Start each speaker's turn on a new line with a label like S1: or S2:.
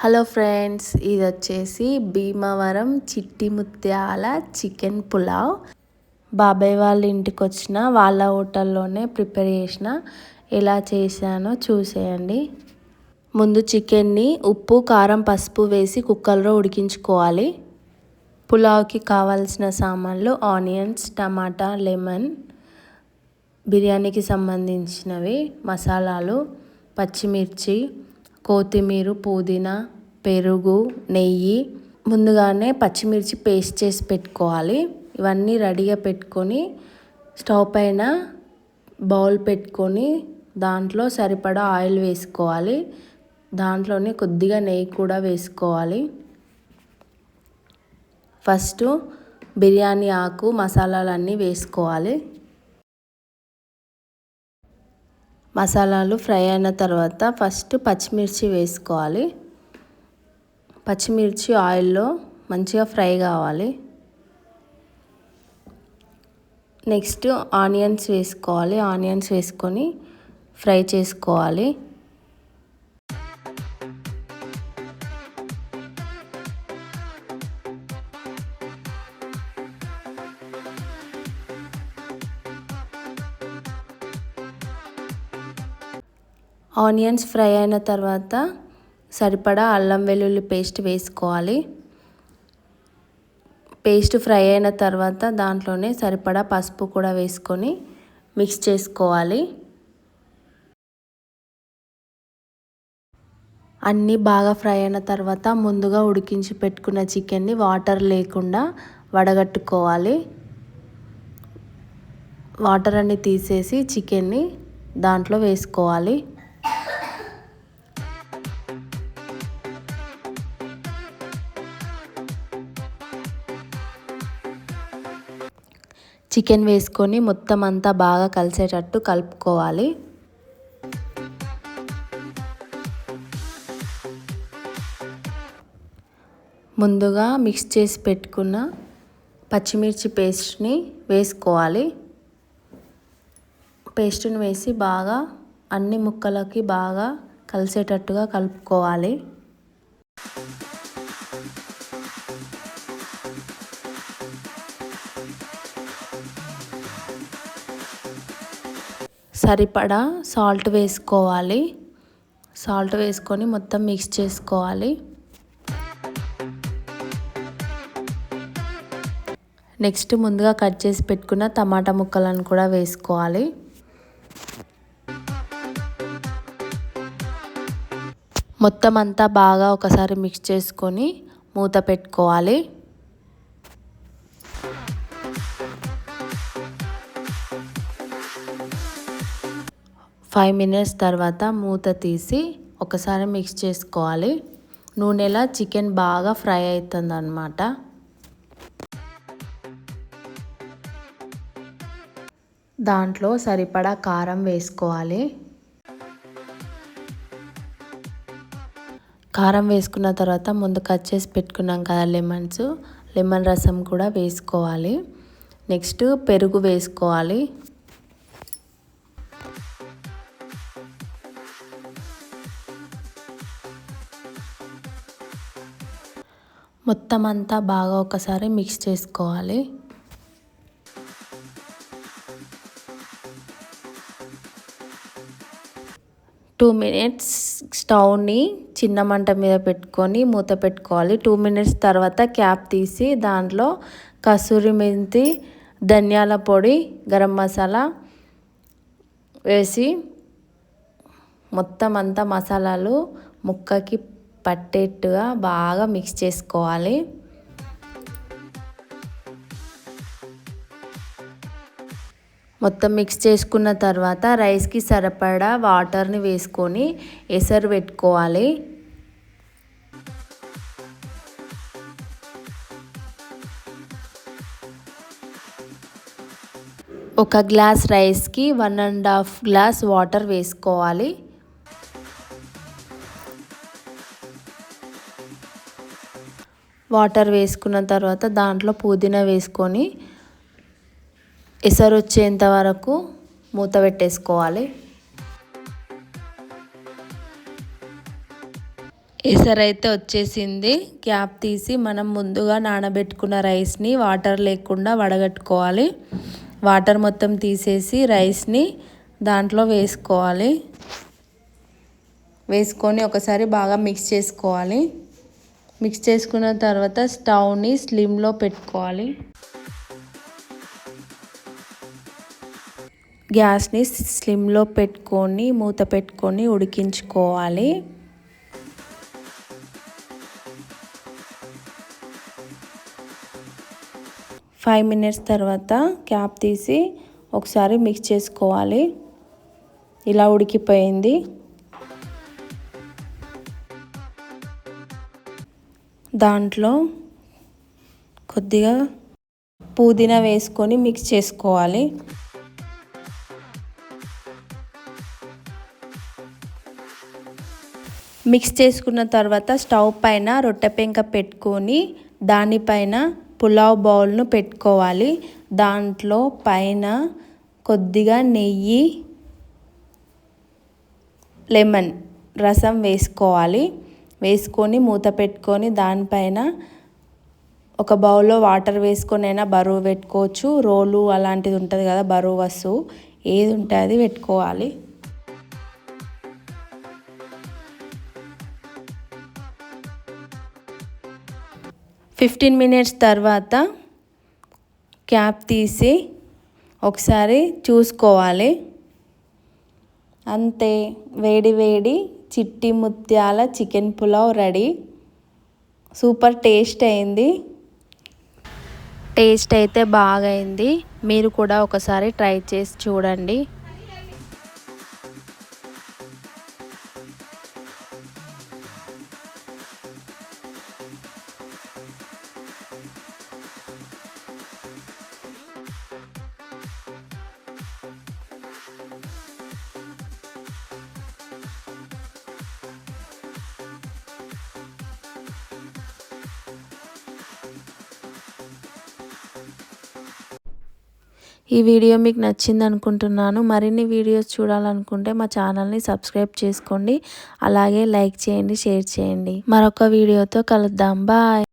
S1: Hello friends, ఇది వచ్చేసి భీమవరం చిట్టి ముత్యాల చికెన్ పులావ్. బాబాయ్ వాళ్ళ ఇంటికి వచ్చిన వాళ్ళ హోటల్లోనే ప్రిపేర్ చేసిన. ఎలా చేశానో చూసేయండి. ముందు చికెన్ని ఉప్పు, కారం, పసుపు వేసి కుక్కర్లో ఉడికించుకోవాలి. పులావ్కి కావాల్సిన సామాన్లు ఆనియన్స్, టమాటా, లెమన్, బిర్యానీకి సంబంధించినవి మసాలాలు, పచ్చిమిర్చి, కొత్తిమీర, పుదీనా, పెరుగు, నెయ్యి. ముందుగానే పచ్చిమిర్చి పేస్ట్ చేసి పెట్టుకోవాలి. ఇవన్నీ రెడీగా పెట్టుకొని స్టవ్ పైన బౌల్ పెట్టుకొని దాంట్లో సరిపడా ఆయిల్ వేసుకోవాలి. దాంట్లోనే కొద్దిగా నెయ్యి కూడా వేసుకోవాలి. ఫస్ట్ బిర్యానీ ఆకు, మసాలాలన్నీ వేసుకోవాలి. మసాలాలు ఫ్రై అయిన తర్వాత ఫస్ట్ పచ్చిమిర్చి వేసుకోవాలి. పచ్చిమిర్చి ఆయిల్లో మంచిగా ఫ్రై కావాలి. నెక్స్ట్ ఆనియన్స్ వేసుకోవాలి. ఆనియన్స్ వేసుకొని ఫ్రై చేసుకోవాలి. ఆనియన్స్ ఫ్రై అయిన తర్వాత సరిపడా అల్లం వెల్లుల్లి పేస్ట్ వేసుకోవాలి. పేస్ట్ ఫ్రై అయిన తర్వాత దాంట్లోనే సరిపడా పసుపు కూడా వేసుకొని మిక్స్ చేసుకోవాలి. అన్నీ బాగా ఫ్రై అయిన తర్వాత ముందుగా ఉడికించి పెట్టుకున్న చికెన్ని వాటర్ లేకుండా వడగట్టుకోవాలి. వాటర్ అన్ని తీసేసి చికెన్ని దాంట్లో వేసుకోవాలి. చికెన్ వేసుకొని మొత్తం అంతా బాగా కలిసేటట్టు కలుపుకోవాలి. ముందుగా మిక్స్ చేసి పెట్టుకున్న పచ్చిమిర్చి పేస్ట్ని వేసుకోవాలి. పేస్ట్ని వేసి బాగా అన్ని ముక్కలకి బాగా కలిసేటట్టుగా కలుపుకోవాలి. సరిపడా సాల్ట్ వేసుకోవాలి. సాల్ట్ వేసుకొని మొత్తం మిక్స్ చేసుకోవాలి. నెక్స్ట్ ముందుగా కట్ చేసి పెట్టుకున్న టమాటా ముక్కలను కూడా వేసుకోవాలి. మొత్తం అంతా బాగా ఒకసారి మిక్స్ చేసుకొని మూత పెట్టుకోవాలి. 5 minutes తర్వాత మూత తీసి ఒకసారి మిక్స్ చేసుకోవాలి. నూనెలా చికెన్ బాగా ఫ్రై అవుతుంది అన్నమాట. దాంట్లో సరిపడా కారం వేసుకోవాలి. కారం వేసుకున్న తర్వాత ముందు కట్ చేసి పెట్టుకున్నాం కదా లెమన్ రసం కూడా వేసుకోవాలి. నెక్స్ట్ పెరుగు వేసుకోవాలి. మొత్తం అంతా బాగా ఒకసారి మిక్స్ చేసుకోవాలి. టూ మినిట్స్ స్టవ్ని చిన్న మంట మీద పెట్టుకొని మూత పెట్టుకోవాలి. 2 minutes తర్వాత క్యాప్ తీసి దాంట్లో కసూరి మెంతి, ధనియాల పొడి, గరం మసాలా వేసి మొత్తం అంతా మసాలాలు ముక్కకి పట్టేట్టుగా బాగా మిక్స్ చేసుకోవాలి. మొత్తం మిక్స్ చేసుకున్న తర్వాత రైస్కి సరిపడా వాటర్ని వేసుకొని ఎసరు పెట్టుకోవాలి. ఒక గ్లాస్ రైస్కి 1.5 గ్లాస్ వాటర్ వేసుకోవాలి. వాటర్ వేసుకున్న తర్వాత దాంట్లో పుదీనా వేసుకొని ఎసరు వచ్చేంత వరకు మూత పెట్టేసుకోవాలి. ఎసరైతే వచ్చేసింది. క్యాప్ తీసి మనం ముందుగా నానబెట్టుకున్న రైస్ని వాటర్ లేకుండా వడగట్టుకోవాలి. వాటర్ మొత్తం తీసేసి రైస్ని దాంట్లో వేసుకోవాలి. వేసుకొని ఒకసారి బాగా మిక్స్ చేసుకోవాలి. మిక్స్ చేసుకున్న తర్వాత స్టవ్ని స్లిమ్లో పెట్టుకోవాలి. గ్యాస్ని స్లిమ్లో పెట్టుకొని మూత పెట్టుకొని ఉడికించుకోవాలి. 5 minutes తర్వాత క్యాప్ తీసి ఒకసారి మిక్స్ చేసుకోవాలి. ఇలా ఉడికిపోయింది. దాంట్లో కొద్దిగా పుదీనా వేసుకొని మిక్స్ చేసుకోవాలి. మిక్స్ చేసుకున్న తర్వాత స్టవ్ పైన రొట్టె పెంక పెట్టుకొని దానిపైన పులావ్ బౌల్ను పెట్టుకోవాలి. దాంట్లో పైన కొద్దిగా నెయ్యి, లెమన్ రసం వేసుకోవాలి. వేసుకొని మూత పెట్టుకొని దానిపైన ఒక బౌల్లో వాటర్ వేసుకొని అయినా బరువు పెట్టుకోవచ్చు. రోలు అలాంటిది ఉంటుంది కదా, బరువు వస్తువు ఏది ఉంటే అది పెట్టుకోవాలి. ఫిఫ్టీన్ మినిట్స్ తర్వాత క్యాప్ తీసి ఒకసారి చూసుకోవాలి. అంతే, వేడి వేడి చిట్టి ముత్యాల chicken pulao ready. Super taste అయింది. టేస్ట్ అయితే బాగా అయింది. మీరు కూడా ఒకసారి ట్రై చేసి చూడండి. ఈ వీడియో మీకు నచ్చింది అనుకుంటున్నాను. మరిన్ని వీడియోస్ చూడాలనుకుంటే మా ఛానల్ని సబ్స్క్రైబ్ చేసుకోండి. అలాగే లైక్ చేయండి, షేర్ చేయండి. మరొక వీడియోతో కలుద్దాం. బాయ్.